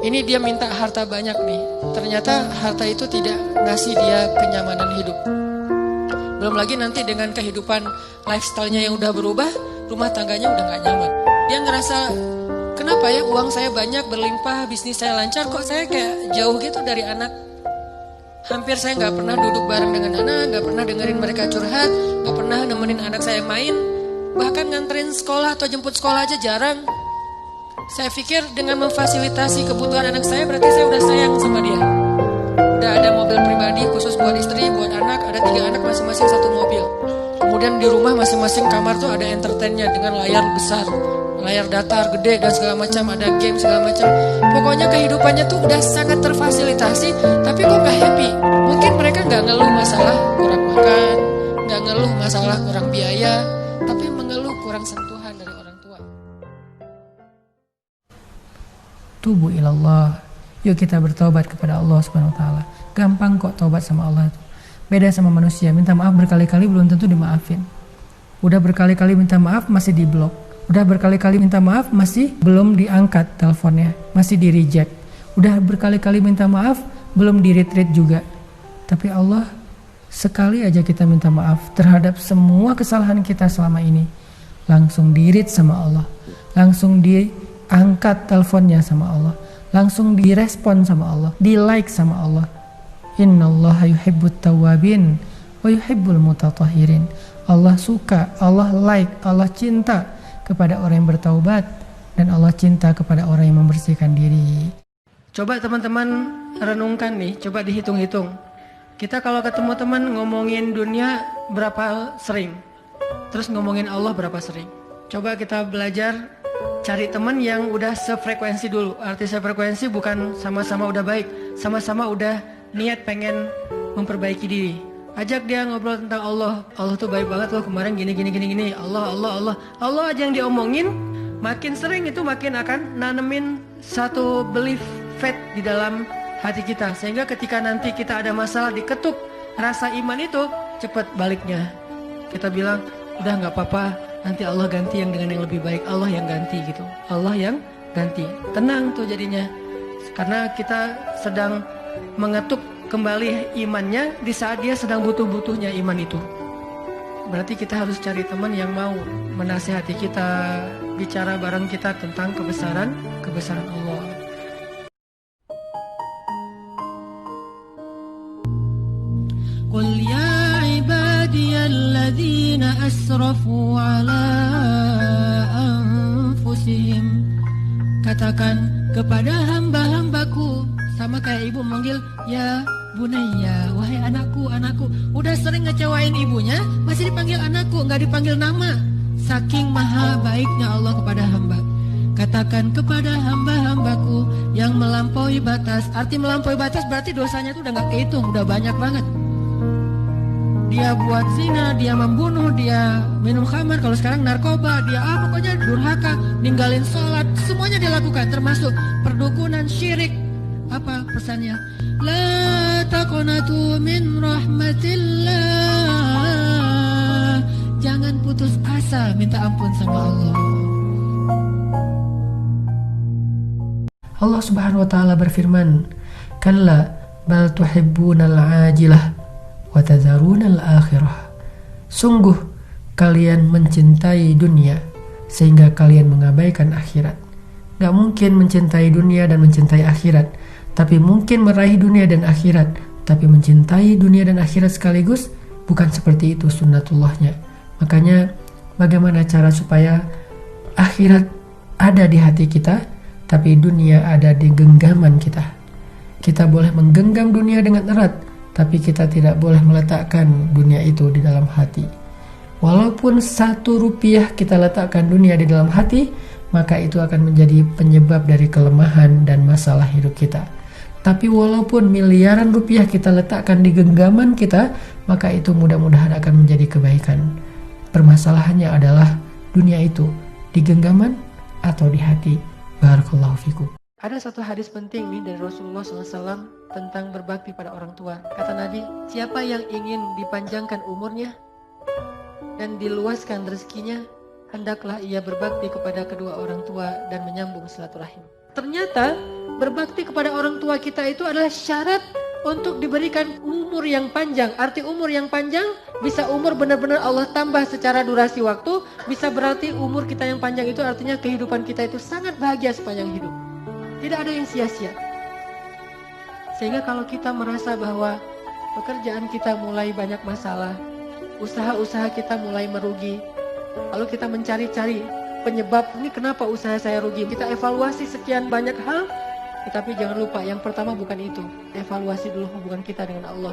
Ini dia minta harta banyak nih. Ternyata harta itu tidak ngasih dia kenyamanan hidup. Belum lagi nanti dengan kehidupan lifestyle-nya yang udah berubah, rumah tangganya udah gak nyaman. Dia ngerasa, kenapa ya uang saya banyak, berlimpah, bisnis saya lancar, kok saya kayak jauh gitu dari anak. Hampir saya gak pernah duduk bareng dengan anak, gak pernah dengerin mereka curhat, gak pernah nemenin anak saya main. Bahkan nganterin sekolah atau jemput sekolah aja jarang. Saya pikir dengan memfasilitasi kebutuhan anak saya berarti saya udah sayang sama dia. Udah ada mobil pribadi khusus buat istri, buat anak, ada 3 anak masing-masing 1 mobil. Kemudian di rumah masing-masing kamar tuh ada entertainnya dengan layar besar, layar datar gede dan segala macam, ada game segala macam. Pokoknya kehidupannya tuh udah sangat terfasilitasi, tapi kok gak happy. Mungkin mereka gak ngeluh masalah kurang makan, gak ngeluh masalah kurang biaya, tapi mengeluh kurang sentuhan dari orang tua. Tubu ilallah. Yuk kita bertobat kepada Allah Subhanahu wa taala. Gampang kok tobat sama Allah itu. Beda sama manusia, minta maaf berkali-kali belum tentu dimaafin. Udah berkali-kali minta maaf masih diblok. Udah berkali-kali minta maaf masih belum diangkat teleponnya, masih di reject. Udah berkali-kali minta maaf belum di retreat juga. Tapi Allah, sekali aja kita minta maaf terhadap semua kesalahan kita selama ini, langsung di-read sama Allah, langsung diangkat teleponnya sama Allah, langsung direspon sama Allah, di like sama Allah. Innallaha yuhibbut tawwabin wa yuhibbul mutatahhirin. Allah suka, Allah like, Allah cinta kepada orang yang bertaubat, dan Allah cinta kepada orang yang membersihkan diri. Coba teman-teman renungkan nih, coba dihitung-hitung. Kita kalau ketemu teman ngomongin dunia berapa sering? Terus ngomongin Allah berapa sering? Coba kita belajar cari teman yang udah sefrekuensi dulu. Arti sefrekuensi bukan sama-sama udah baik, sama-sama udah niat pengen memperbaiki diri. Ajak dia ngobrol tentang Allah. Allah tuh baik banget loh, kemarin gini. Allah aja yang diomongin. Makin sering itu makin akan nanemin satu belief faith di dalam hati kita. Sehingga ketika nanti kita ada masalah, diketuk rasa iman itu, cepet baliknya. Kita bilang, udah gak apa-apa, nanti Allah ganti yang dengan yang lebih baik. Allah yang ganti gitu. Allah yang ganti. Tenang tuh jadinya. Karena kita sedang mengetuk kembali imannya di saat dia sedang butuh-butuhnya iman itu. Berarti kita harus cari teman yang mau menasihati kita, bicara bareng kita tentang kebesaran Allah. Qul ya ibadiyalladzina asrafu ala anfusihim. Katakan kepada hamba-hambaku, sama kayak ibu manggil ya bunayya, wahai anakku, anakku. Udah sering ngecewain ibunya, masih dipanggil anakku, nggak dipanggil nama. Saking maha baiknya Allah kepada hamba. Katakan kepada hamba-hambaku yang melampaui batas. Arti melampaui batas berarti dosanya itu udah nggak kehitung, udah banyak banget. Dia buat zina, dia membunuh, dia minum khamar, kalau sekarang narkoba, dia pokoknya durhaka, ninggalin sholat, semuanya dia lakukan, termasuk perdukunan, syirik. Apa pesannya? La taqnatu min rahmatillah. Jangan putus asa minta ampun sama Allah. Allah Subhanahu wa taala berfirman, "Kalla bal tuhibbunal ajilah wa tadharunal akhirah." Sungguh kalian mencintai dunia sehingga kalian mengabaikan akhirat. Gak mungkin mencintai dunia dan mencintai akhirat, tapi mungkin meraih dunia dan akhirat, tapi mencintai dunia dan akhirat sekaligus. Bukan seperti itu sunnatullahnya. Makanya bagaimana cara supaya akhirat ada di hati kita, tapi dunia ada di genggaman kita. Kita boleh menggenggam dunia dengan erat, tapi kita tidak boleh meletakkan dunia itu di dalam hati. Walaupun 1 rupiah kita letakkan dunia di dalam hati, maka itu akan menjadi penyebab dari kelemahan dan masalah hidup kita. Tapi walaupun miliaran rupiah kita letakkan di genggaman kita, maka itu mudah-mudahan akan menjadi kebaikan. Permasalahannya adalah dunia itu di genggaman atau di hati. Barakallahu fikum. Ada satu hadis penting nih dari Rasulullah SAW tentang berbakti pada orang tua. Kata Nabi, siapa yang ingin dipanjangkan umurnya dan diluaskan rezekinya, hendaklah ia berbakti kepada kedua orang tua dan menyambung silaturahim. Ternyata berbakti kepada orang tua kita itu adalah syarat untuk diberikan umur yang panjang. Arti umur yang panjang bisa umur benar-benar Allah tambah secara durasi waktu, bisa berarti umur kita yang panjang itu artinya kehidupan kita itu sangat bahagia sepanjang hidup. Tidak ada yang sia-sia. Sehingga kalau kita merasa bahwa pekerjaan kita mulai banyak masalah, usaha-usaha kita mulai merugi, lalu kita mencari-cari penyebab ini kenapa usaha saya rugi, kita evaluasi sekian banyak hal. Tetapi jangan lupa, yang pertama bukan itu. Evaluasi dulu hubungan kita dengan Allah.